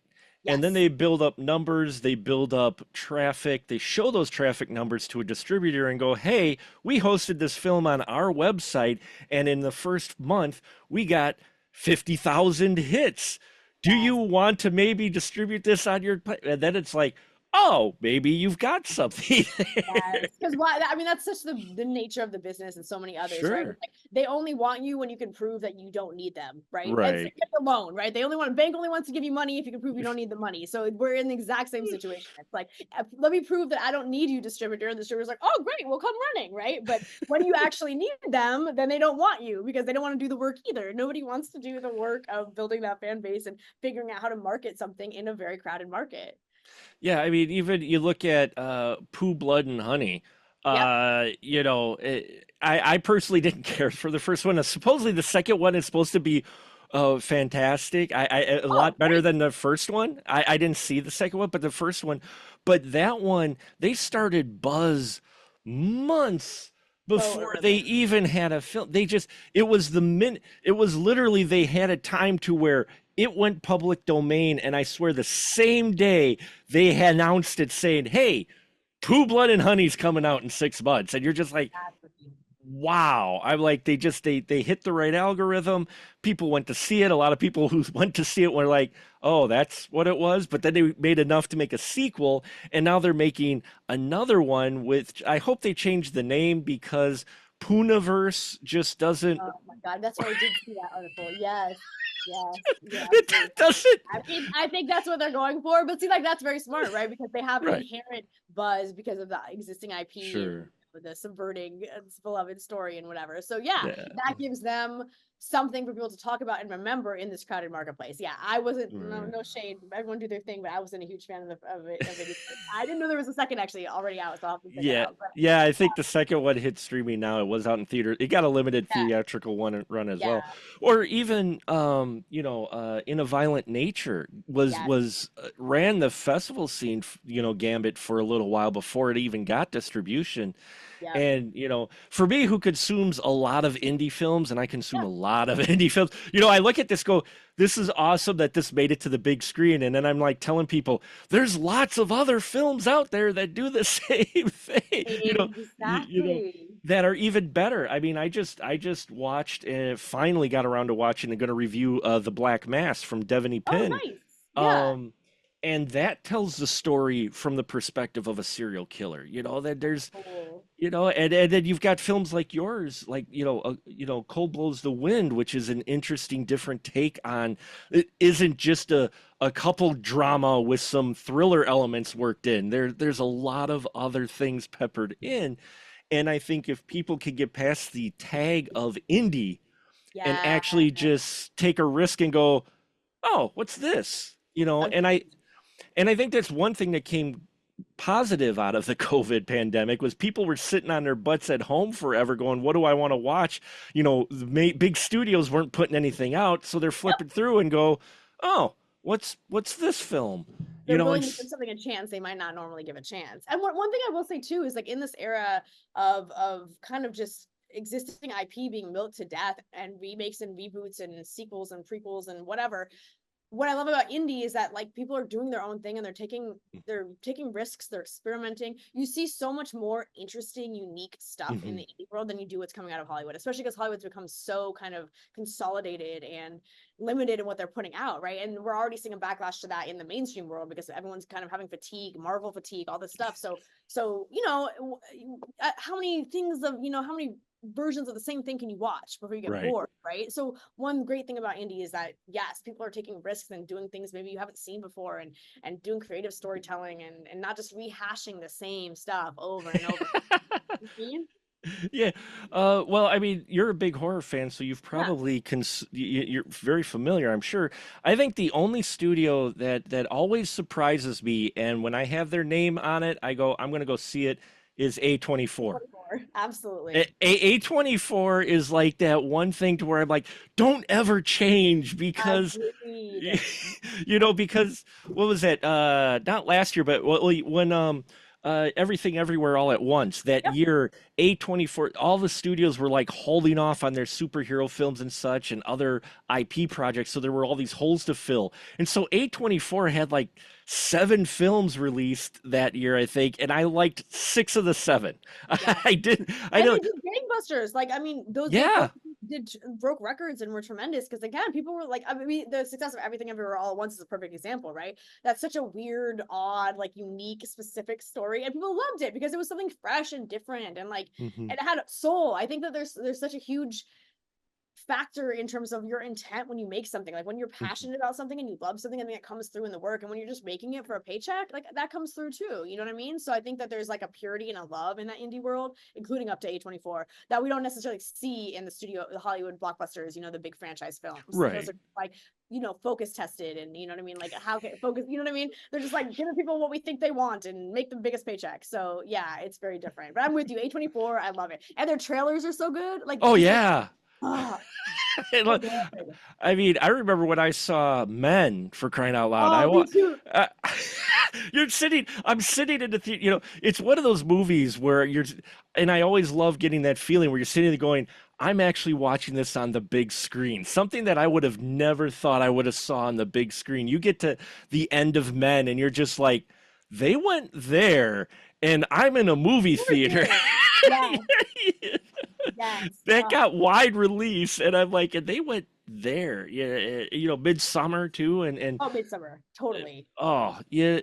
And then Yes. they build up numbers, they build up traffic, they show those traffic numbers to a distributor and go, hey, we hosted this film on our website, and in the first month, we got 50,000 hits. Do you Yes. want to maybe distribute this on your And then it's like, oh, maybe you've got something there. Yes, because why? I mean, that's such the nature of the business and so many others, right? Sure. Like, they only want you when you can prove that you don't need them, right? It's Right. like a loan, right? They only want bank only wants to give you money if you can prove you don't need the money. So we're in the exact same situation. It's like, let me prove that I don't need you, distributor. And the distributor's like, oh, great, we'll come running, right? But when you actually need them, then they don't want you because they don't want to do the work either. Nobody wants to do the work of building that fan base and figuring out how to market something in a very crowded market. Yeah, I mean, even you look at Pooh, Blood, and Honey. Yep. I personally didn't care for the first one. Supposedly, the second one is supposed to be fantastic. A Oh, lot better great. than the first one. I didn't see the second one, but the first one, but that one, they started Buzz months So before they early. even had a film. It was it was literally they had a time to where it went public domain, and I swear the same day they had announced it saying, hey, Pooh Blood and Honey's coming out in 6 months. And you're just like, wow. I'm like, they hit the right algorithm. People went to see it. A lot of people who went to see it were like, oh, that's what it was. But then they made enough to make a sequel, and now they're making another one with, I hope they change the name because Poohniverse just doesn't Oh my God, that's right. I did see that article. Yes. Yes. You're it absolutely right. doesn't. I think that's what they're going for. But see, like that's very smart, right? Because they have an Right. inherent buzz because of the existing IP and Sure. the subverting its beloved story and whatever. So yeah, Yeah. that gives them something for people to talk about and remember in this crowded marketplace. Yeah, I wasn't Right. no shade. Everyone do their thing, but I wasn't a huge fan of it. I didn't know there was a second actually already out, so I'll have to check it Yeah, out. But yeah, I think the second one hit streaming now. It was out in theater. It got a limited yeah, theatrical one run as well. yeah, Or even In a Violent Nature yeah, ran the festival scene, gambit for a little while before it even got distribution. yeah, And, for me, who consumes a lot of indie films, and I consume yeah. a lot of indie films, I look at this, go, this is awesome that this made it to the big screen. And then I'm like telling people, there's lots of other films out there that do the same thing, Exactly. that are even better. I mean, I just watched, finally got around to watching and going to review The Black Mass from Devanny Oh, Pinn. nice. Yeah. Um, and that tells the story from the perspective of a serial killer. That there's Cool. and then you've got films like yours, like Cold Blows the Wind, which is an interesting different take on, it isn't just a couple drama with some thriller elements worked in there's a lot of other things peppered in, And I think if people could get past the tag of indie and Yeah. actually just take a risk and go, oh, what's this? Agreed. And I think that's one thing that came positive out of the COVID pandemic was people were sitting on their butts at home forever going, what do I want to watch? Big studios weren't putting anything out, so they're Yep. flipping through and go, oh, what's this film? They're And willing to give something a chance they might not normally give a chance. And one thing I will say too is like in this era of kind of just existing IP being milked to death and remakes and reboots and sequels and prequels and whatever, what I love about indie is that like people are doing their own thing and they're taking risks, they're experimenting. You see so much more interesting, unique stuff in Mhm. the indie world than you do what's coming out of Hollywood, especially because Hollywood's become so kind of consolidated and limited in what they're putting out, right? And we're already seeing a backlash to that in the mainstream world because everyone's kind of having fatigue, Marvel fatigue, all this stuff. So how many things of how many versions of the same thing can you watch before you get Right. bored, right? So one great thing about indie is that yes, people are taking risks and doing things maybe you haven't seen before and doing creative storytelling and not just rehashing the same stuff over and over. You know what I mean? Yeah. Well, I mean, you're a big horror fan, so you've Yeah. probably you're very familiar, I'm sure. I think the only studio that always surprises me, and when I have their name on it, I go, I'm gonna go see it, is A24. 24. Absolutely. A24 is like that one thing to where I'm like, don't ever change because Agreed. because what was it? Not last year, but when Everything Everywhere All at Once that Yep. year, A24, all the studios were like holding off on their superhero films and such and other IP projects, so there were all these holes to fill. And so A24 had like 7 films released that year, I think, and I liked 6 of the 7. Yeah. I did. I And know. they did gangbusters. Like, I mean, those Yeah. films broke records and were tremendous because again, people were like, I mean, the success of Everything Everywhere All at Once is a perfect example, right? That's such a weird, odd, like unique, specific story, and people loved it because it was something fresh and different, and like, Hmm. and it had soul. I think that there's such a huge factor in terms of your intent when you make something. Like when you're Hmm. passionate about something and you love something, and then it comes through in the work. And when you're just making it for a paycheck, like that comes through too. You know what I mean? So I think that there's like a purity and a love in that indie world, including up to A24, that we don't necessarily see in the Hollywood blockbusters, the big franchise films. Those Right. are like, focus tested and you know what I mean? Like how can focus, you know what I mean? They're just like giving people what we think they want and make the biggest paycheck. So yeah, it's very different. But I'm with you. A24, I love it. And their trailers are so good. Like Oh just like yeah. ah, And, so like, good. I mean, I remember when I saw Men, for crying out loud. Oh, me too. Uh, I'm sitting in the theater. It's one of those movies where and I always love getting that feeling where you're sitting there going, I'm actually watching this on the big screen. Something that I would have never thought I would have saw on the big screen. You get to the end of Men and you're just like, they went there and I'm in a movie We're theater. here. Yes, yes. That got wide release, and I'm like, and they went there, yeah, Midsummer too, and Oh, Midsummer. Totally. oh, yeah,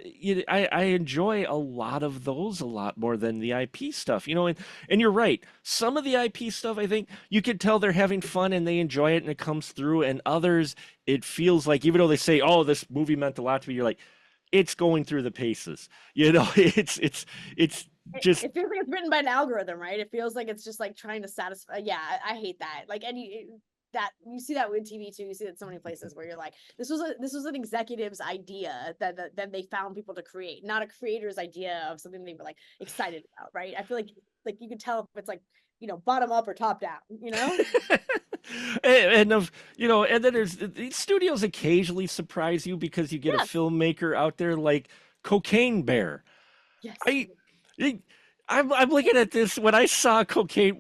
I enjoy a lot of those a lot more than the IP stuff, and you're right. Some of the IP stuff, I think you can tell they're having fun and they enjoy it, and it comes through, and others, it feels like even though they say, oh, this movie meant a lot to me, you're like, it's going through the paces, it's just. It feels like it's written by an algorithm, right? It feels like it's just like trying to satisfy. Yeah, I hate that. Like, that you see that with TV too. You see that so many places where you're like, this was an executive's idea that they found people to create, not a creator's idea of something they were like excited about, right? I feel like you could tell if it's like bottom up or top down, you know? And then there's these studios occasionally surprise you because you get a Yes, filmmaker out there like Cocaine Bear. yes. I, I I'm looking at this when I saw Cocaine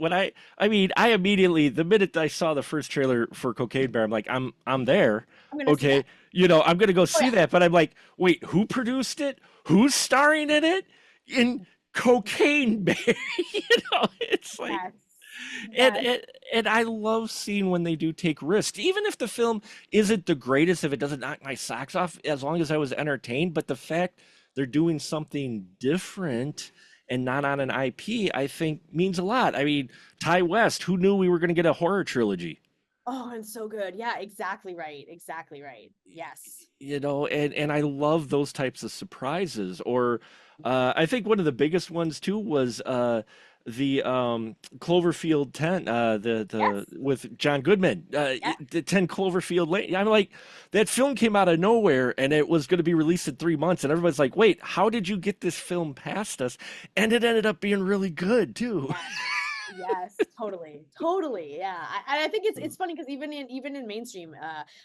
I mean I immediately the minute I saw the first trailer for Cocaine Bear, I'm like, I'm there. I'm gonna see Okay. that. I'm gonna go Oh see yeah. that, but I'm like, wait, who produced it? Who's starring in it? In Cocaine Bear. It's like, Yes. and, Yes. and and I love seeing when they do take risks, even if the film isn't the greatest, if it doesn't knock my socks off, as long as I was entertained. But the fact they're doing something different and not on an IP, I think means a lot. I mean, Ty West, who knew we were going to get a horror trilogy? Oh, and so good. Yeah, exactly right. Exactly right. Yes. And I love those types of surprises. Or I think one of the biggest ones too was Cloverfield 10, the Yes. with John Goodman, Yes. the 10 Cloverfield Lane. I'm like, that film came out of nowhere and it was going to be released in 3 months, and everybody's like, wait, how did you get this film past us? And it ended up being really good too. Yes. Yes, totally, totally. Yeah, I think it's funny because even in mainstream,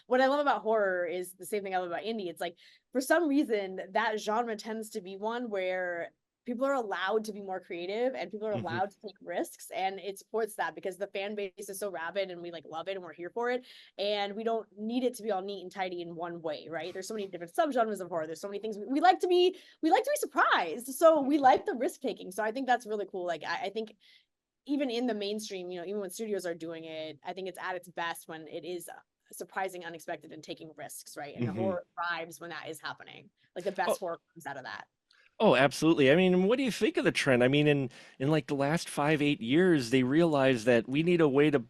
what I love about horror is the same thing I love about indie. It's like for some reason that genre tends to be one where people are allowed to be more creative and people are Hmm. allowed to take risks, and it supports that because the fan base is so rabid and we like love it and we're here for it, and we don't need it to be all neat and tidy in one way, right? There's so many different subgenres of horror. There's so many things we like to be surprised, so we like the risk taking. So I think that's really cool. Like I think even in the mainstream, even when studios are doing it, I think it's at its best when it is surprising, unexpected, and taking risks, right? And the Hmm. horror thrives when that is happening. Like the best horror comes out of that. Oh, absolutely. I mean, what do you think of the trend? I mean, in like the last 5, 8 years, they realized that we need a way to,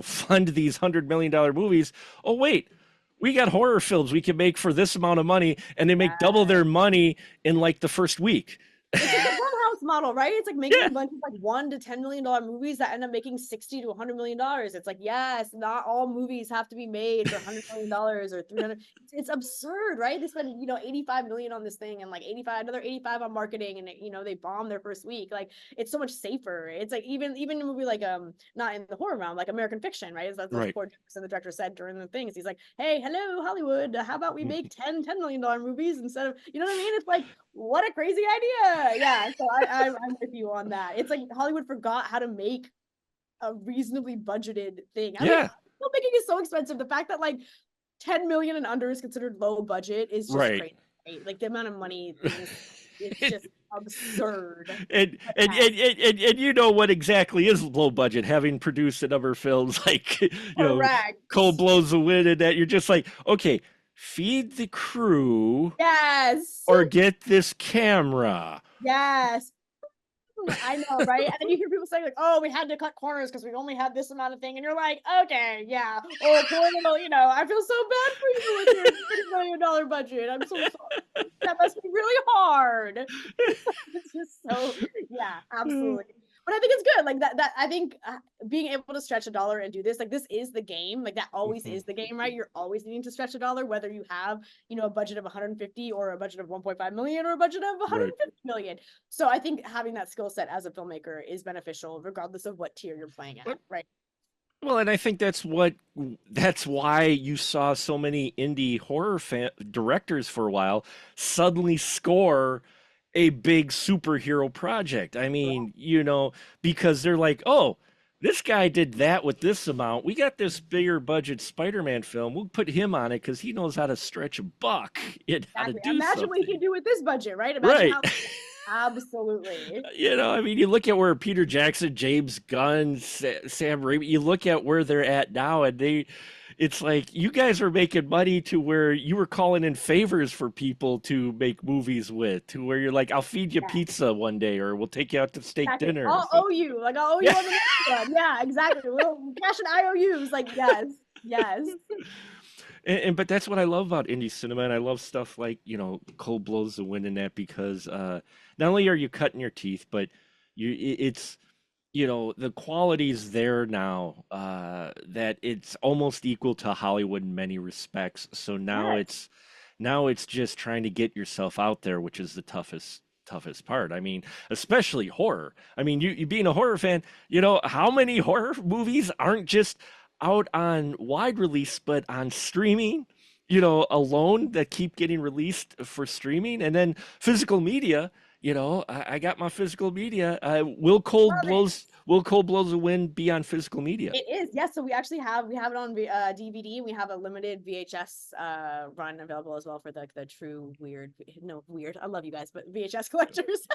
fund these $100 million movies. Oh, wait, we got horror films we can make for this amount of money, and they make double Yeah. their money in like the first week. It's like the Blumhouse model, right? It's like making a Yeah, bunch of like $1 to $10 million movies that end up making $60 to $100 million. It's like, yes, not all movies have to be made for $100 million or 300. It's absurd, right? They spend 85 million on this thing and like 85 another 85 on marketing, and they bomb their first week. Like it's so much safer. It's like even a movie like not in the horror realm, like American Fiction, right? That's those right. poor jokes and the director said during the things. He's like, hey, hello Hollywood, how about we make 10 $10 million movies instead of, you know what I mean? It's like, what a crazy idea. Yeah, so I'm with you on that. It's like Hollywood forgot how to make a reasonably budgeted thing. I'm like, Yeah, filmmaking is so expensive. The fact that like 10 million and under is considered low budget is just right. crazy, right? Like the amount of money things, it's just absurd. But And, yes, and you know what exactly is low budget, having produced a number of films like, Cold correct. Blows the Wind, and that you're just like, okay, feed the crew Yes. or get this camera. Yes. I know, right? And then you hear people saying like, "Oh, we had to cut corners because we only had this amount of thing," and you're like, "Okay, yeah. Oh, poor little, I feel so bad for you with your $30 million budget. I'm so sorry. That must be really hard." It's just so, yeah, absolutely. But I think it's good. Like that. I think being able to stretch a dollar and do this, like this is the game. Like that always Mhm. is the game, right? You're always needing to stretch a dollar, whether you have, a budget of 150 or a budget of 1.5 million or a budget of Right. 150 million. So I think having that skill set as a filmmaker is beneficial, regardless of what tier you're playing at, right? Well, and I think that's why you saw so many indie directors for a while suddenly score a big superhero project. I mean, because they're like, "Oh, this guy did that with this amount. We got this bigger budget Spider-Man film. We'll put him on it because he knows how to stretch a buck and how to Exactly. do Imagine what he something." can do with this budget, right? Imagine Right. how. Absolutely. I mean, you look at where Peter Jackson, James Gunn, Sam Raimi, you look at where they're at now, and it's like you guys are making money to where you were calling in favors for people to make movies with, to where you're like, I'll feed you Yes. pizza one day, or we'll take you out to steak Exactly. dinner or I'll owe something. you. Like I'll owe you Yeah. on the next one. Yeah, exactly. We'll cash and IOUs. Like, yes. Yes. But that's what I love about indie cinema, and I love stuff like Cold Blows the Wind and that because not only are you cutting your teeth, but it's the quality's there now that it's almost equal to Hollywood in many respects. So Yes. now it's just trying to get yourself out there, which is the toughest part. I mean, especially horror. I mean, you being a horror fan, how many horror movies aren't just out on wide release, but on streaming, alone that keep getting released for streaming, and then physical media. I got my physical media. Love it. Will Cold Blows the Wind be on physical media? It is, yes. So we have it on DVD. We have a limited VHS run available as well for the true weird, no weird. I love you guys, but VHS collectors.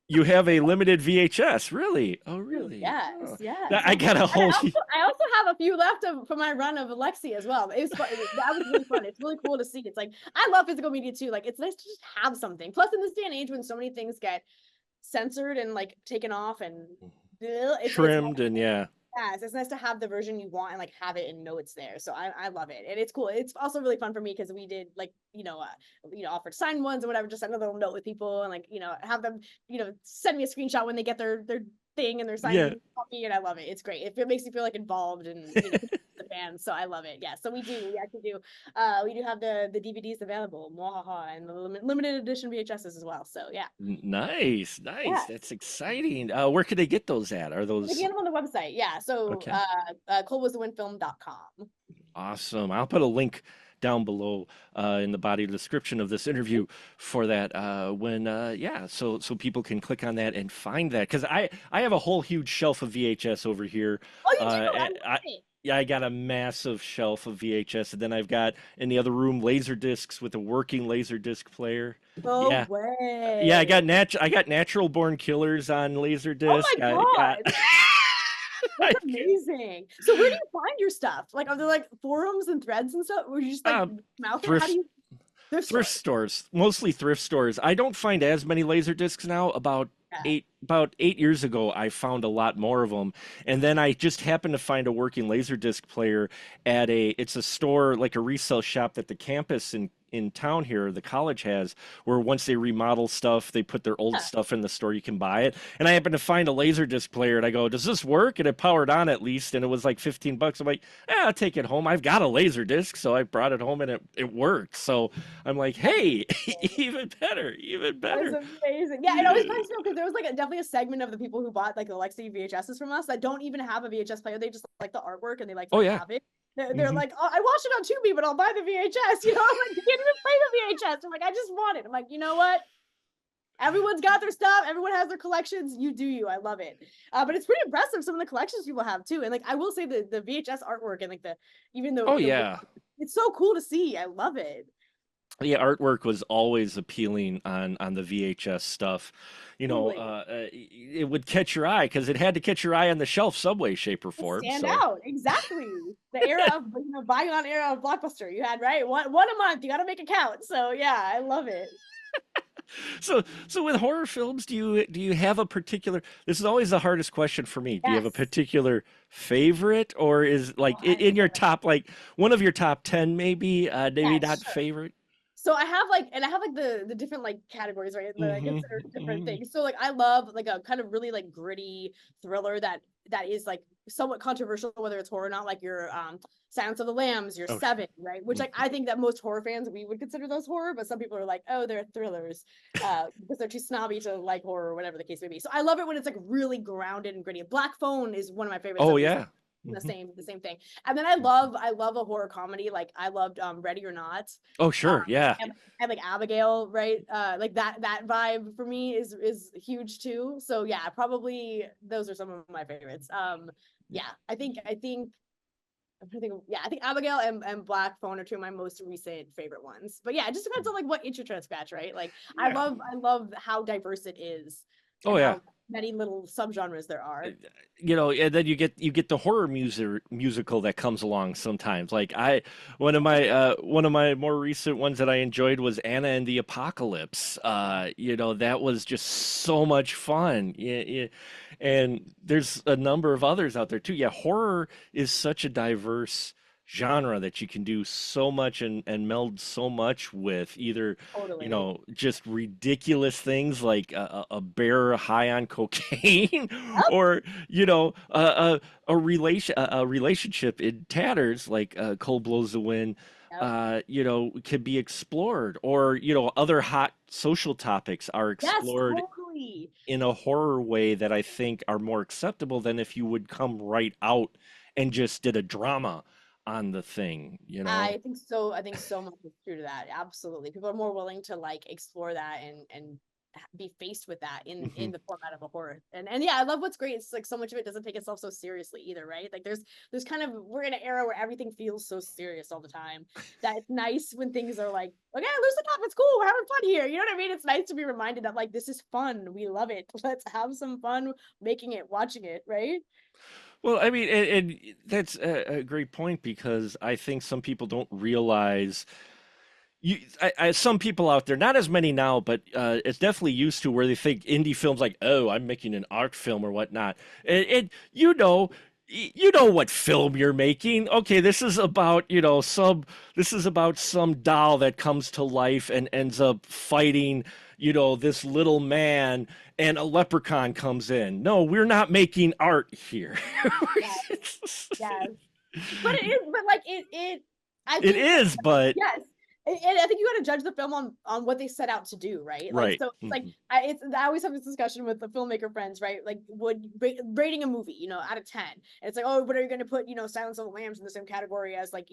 You have a limited VHS, really? Oh, True. really? Yes, Oh. yes. I got a And whole. I also have a few left for my run of Alexi as well. It was fun. That was really fun. It's really cool to see. It's like I love physical media too. Like it's nice to just have something. Plus, in this day and age, when so many things get censored and like taken off and it's nice. Trimmed and yeah. Yes, it's nice to have the version you want and like have it and know it's there. So I love it, and it's cool. It's also really fun for me because we did like offered signed ones and whatever. Just send a little note with people and like have them send me a screenshot when they get their thing and they're Yeah. signing copy, and I love it. It's great. It makes you feel like involved and the band, so I love it. Yeah, so we actually do we do have the DVDs available, Mwahaha, and the limited edition VHSs as well. So yeah. Nice, nice. Yeah. That's exciting. Where could they get those at? Are They those get them on the website. Yeah. So okay? coldwasthewindfilm.com. Awesome. I'll put a link down below in the body description of this interview for that when yeah, so people can click on that and find that because I have a whole huge shelf of VHS over here. Oh, you do? I And love it. yeah, I got a massive shelf of VHS, and then I've got in the other room laser discs with a working laser disc player. No Yeah, yeah, way. I got Natural Born Killers on laser Oh disc. my I got God. That's amazing. So where do you find your stuff? Like, are there like forums and threads and stuff? Or you just like uh, mouth it? How do thrift you thrift thrift stores? stores, mostly thrift stores. I don't find as many laser discs now. Yeah. About 8 years ago, I found a lot more of them, and then I just happened to find a working laser disc player at it's a store like a resale shop that the campus in town here, the college has, where once they remodel stuff, they put their old Yeah. stuff in the store. You can buy it, and I happened to find a laser disc player, and I go, "Does this work?" And it powered on at least, and it was like $15. I'm like, I'll take it home. I've got a laser disc, so I brought it home, and it worked. So I'm like, That's hey, amazing. even better, even That's better. amazing. Yeah, it always cracks me up because there was like definitely a segment of the people who bought like the Lexi VHSs from us that don't even have a VHS player. They just like the artwork and they like to Oh like yeah. have it. They're Hmm. like, oh, I watched it on Tubi, but I'll buy the VHS. You know, I'm like, you can't even play the VHS. I'm like, I just want it. I'm like, you know what? Everyone's got their stuff. Everyone has their collections. You do you. I love it. But it's pretty impressive some of the collections people have too. And like, I will say the VHS artwork and like the even Oh the yeah. it's so cool to see. I love it. Yeah, artwork was always appealing on the VHS stuff. Totally. It would catch your eye because it had to catch your eye on the shelf, some way, shape, or form. Stand So, out. Exactly. The era of bygone era of Blockbuster. You had right one a month. You got to make it count. So yeah, I love it. so with horror films, do you have a particular? This is always the hardest question for me. Do you have a Yes. particular favorite, or is Oh, like I in your love it. top, like one of your top 10, maybe, maybe Yes, not sure. favorite? So I have like, and I have like the different like categories, right? That I Mm-hmm. consider different Hmm. things. So like I love like a kind of really like gritty thriller that is like somewhat controversial, whether it's horror or not, like your Silence of the Lambs, your Oh, Seven, right? Which like mhm. I think that most horror fans we would consider those horror, but some people are like, oh, they're thrillers, because they're too snobby to like horror or whatever the case may be. So I love it when it's like really grounded and gritty. Black Phone is one of my favorites Oh that was yeah. Hmm. the same thing. And then I love a horror comedy. Like I loved Ready or Not. Oh Um, sure, yeah. and like Abigail, right? Like that vibe for me is huge too. So yeah, probably those are some of my favorites. Yeah, I think I'm trying to think of, yeah, I think Abigail and Black Phone are two of my most recent favorite ones. But yeah, it just depends on like what itch you're trying to scratch, right? Like Yeah. I love how diverse it is Oh and yeah. how many little subgenres there are. And then you get the horror musical that comes along sometimes. Like one of my more recent ones that I enjoyed was Anna and the Apocalypse. That was just so much fun. Yeah, yeah. And there's a number of others out there too. Yeah, horror is such a diverse genre that you can do so much and meld so much with either Totally. just ridiculous things like a bear high on cocaine Yep. or a relationship in tatters like cold blows the wind Yep. can be explored or other hot social topics are Yes, explored totally. in a horror way that I think are more acceptable than if you would come right out and just did a drama on the thing. I think so. I think so much is true to that. Absolutely. People are more willing to like explore that and be faced with that in Hmm. the format of a horror. And yeah, I love what's great. It's like so much of it doesn't take itself so seriously either, right? Like there's kind of we're in an era where everything feels so serious all the time that it's nice when things are like, okay, loosen up, it's cool, we're having fun here. You know what I mean? It's nice to be reminded that like this is fun. We love it. Let's have some fun making it, watching it, right? Well, I mean, and that's a great point because I think some people don't realize some people out there, not as many now, but it's definitely used to where they think indie films like, oh, I'm making an art film or whatnot. And you know what film you're making. Okay, this is about some doll that comes to life and ends up fighting, this little man and a leprechaun comes in. No, we're not making art here. Yes, yes. But it is, but like I It think is, but yes. And I think you got to judge the film on what they set out to do, right? Like, right. so it's like I always have this discussion with the filmmaker friends, right? Like, would rating a movie, out of 10, and it's like, oh, what are you going to put, Silence of the Lambs in the same category as like,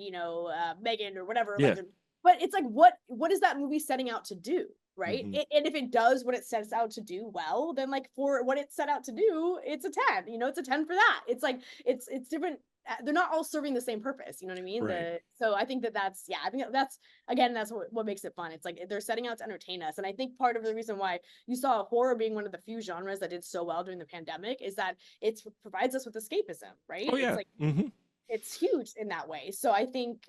Megan or whatever, Yeah. like, but it's like, what is that movie setting out to do, right? Hmm. And if it does what it sets out to do well, then like for what it set out to do, it's a 10. It's a 10 for that. It's like it's different. They're not all serving the same purpose. You know what I mean? Right. So I think that's yeah. I think that's again that's what makes it fun. It's like they're setting out to entertain us, and I think part of the reason why you saw horror being one of the few genres that did so well during the pandemic is that it provides us with escapism, right? Oh It's yeah. like Hmm. it's huge in that way. So I think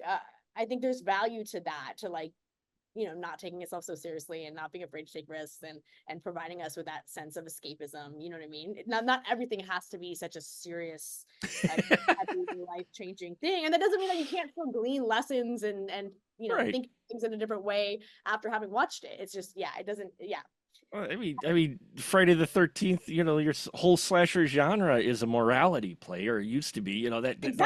there's value to that, to like not taking itself so seriously and not being afraid to take risks, and providing us with that sense of escapism. You know what I mean? Not everything has to be such a serious, heavy, life changing thing, and that doesn't mean that you can't still glean lessons and Right. think things in a different way after having watched it. It's just yeah, it doesn't yeah I mean, Friday the 13th. Your whole slasher genre is a morality play, or it used to be. The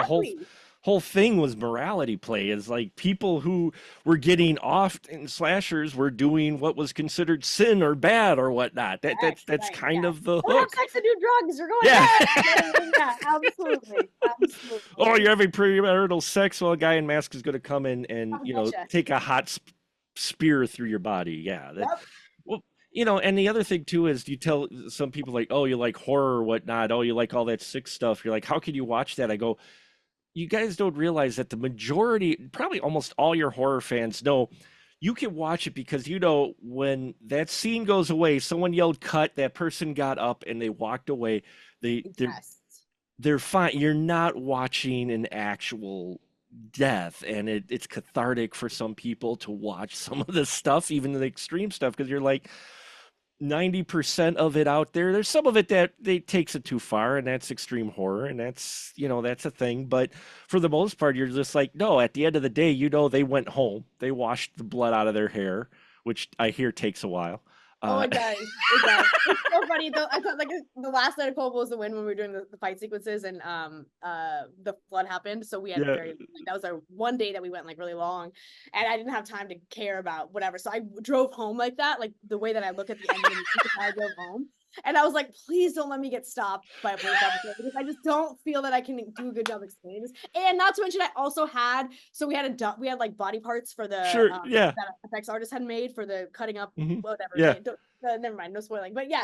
whole exactly whole thing was morality play. Is like people who were getting off in slashers were doing what was considered sin or bad or whatnot. That's right kind yeah. of the Don't have hook. sex and do drugs. You're going Yeah. bad. Yeah, absolutely, Oh, absolutely. you're having premarital sex. Well, a guy in mask is going to come in and Come get you. take a hot spear through your body. Yeah. Yep. Well, and the other thing too is you tell some people like, oh, you like horror or whatnot. Oh, you like all that sick stuff. You're like, how can you watch that? I go, you guys don't realize that the majority, probably almost all your horror fans know you can watch it because when that scene goes away, someone yelled cut, that person got up and they walked away. They're Yes. they're fine. You're not watching an actual death, and it's cathartic for some people to watch some of this stuff, even the extreme stuff, because you're like 90% of it out there. There's some of it that they takes it too far, and that's extreme horror, and that's a thing. But for the most part, you're just like, no, at the end of the day, they went home, they washed the blood out of their hair, which I hear takes a while. Oh, uh it does. It does. It's so funny though. I thought like the last night of Cold was the win when we were doing the fight sequences and the flood happened. So we had yeah. very like that was our one day that we went like really long, and I didn't have time to care about whatever. So I drove home like that, like the way that I look at the end of the movie. I drove home. And I was like, please don't let me get stopped by a police officer because I just don't feel that I can do a good job explaining this. And not to mention, I also had so we had like body parts for the Sure. Yeah. that effects artist had made for the cutting up Hmm. whatever. Yeah. Never mind, no spoiling. But yeah,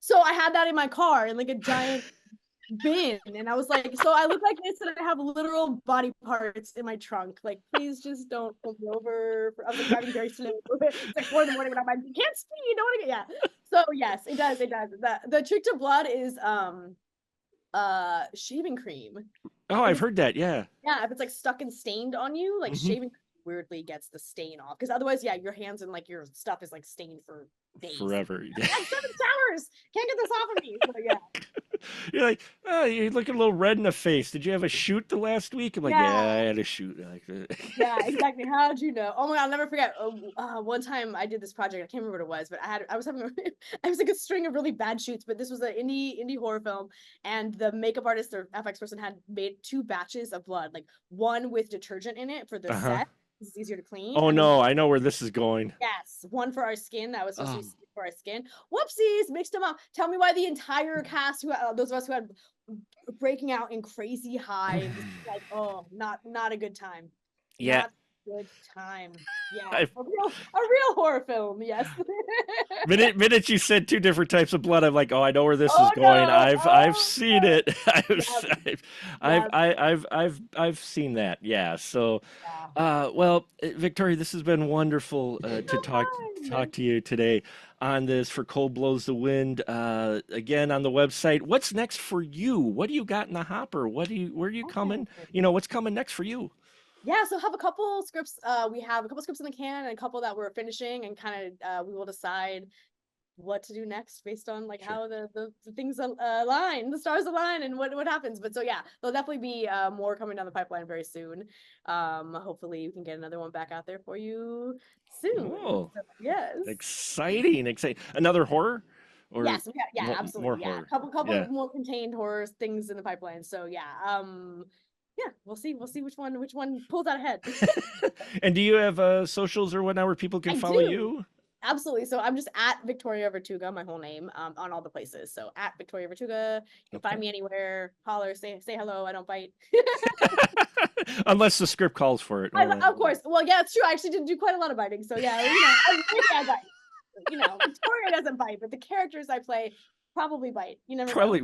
so I had that in my car in like a giant bin, and I was like, so I look like this, and I have literal body parts in my trunk. Like, please just don't pull me over. I was like driving very slow. It's like 4 in the morning when I'm like, you can't speed. You don't want to get yeah. So yes, it does. It does. The trick to blood is shaving cream. Oh, If I've it's heard that. Yeah. yeah, if it's like stuck and stained on you, like Hmm. shaving weirdly gets the stain off. Because otherwise, yeah, your hands and like your stuff is like stained for days. Forever. I had 7 showers. Can't get this off of me. So yeah. You're like, oh, you're looking a little red in the face. Did you have a shoot the last week? I'm like, yeah, Yeah. I had a shoot. Like, Yeah, exactly. How'd you know? Oh my God, I'll never forget. One time I did this project. I can't remember what it was, but I was having I was like a string of really bad shoots. But this was an indie horror film, and the makeup artist or FX person had made 2 batches of blood, like one with detergent in it for the uh-huh. set. It's easier to clean, Oh and then no, I know where this is going. yes, one for our skin that was supposed to be Oh, safe for our skin. Whoopsies, mixed them up. Tell me why the entire cast, those of us who had breaking out in crazy hives, like oh, not a good time, yeah. not a good time. Yeah, I a real horror film. Yes. minute you said two different types of blood, I'm like, oh, I know where this is Oh going. no! I've Oh seen no! it. Yeah, yeah, I've seen that. Yeah. So, yeah. well, Victoria, this has been wonderful to So talk fun. to you today on this for Cold Blows the Wind. Again on the website. What's next for you? What do you got in the hopper? Where are you coming? Oh. What's coming next for you? Yeah, so have a couple scripts. We have a couple scripts in the can and a couple that we're finishing, and kind of we will decide what to do next based on like Sure. how the things align, the stars align, and what happens. But so yeah, there'll definitely be more coming down the pipeline very soon. Hopefully we can get another one back out there for you soon. Oh, So, yes. exciting, exciting. Another horror or Yes, yeah, more absolutely. Yeah. horror? Couple Yeah. more contained horror things in the pipeline. So yeah. Yeah, we'll see which one pulls out ahead. And do you have socials or whatnot where people can I follow do. you? Absolutely. So I'm just at Victoria Vertuga, my whole name, on all the places. So at Victoria Vertuga, you can find Okay. me anywhere. Holler, say hello. I don't bite. Unless the script calls for it. Well, Of course. Well, yeah, it's true. I actually did do quite a lot of biting. So yeah, maybe I bite. Victoria doesn't bite, but the characters I play probably bite. You never know. probably.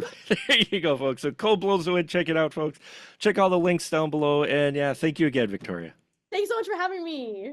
There you go, folks. So Cold Blows the Wind. Check it out, folks. Check all the links down below. And yeah, thank you again, Victoria. Thanks so much for having me.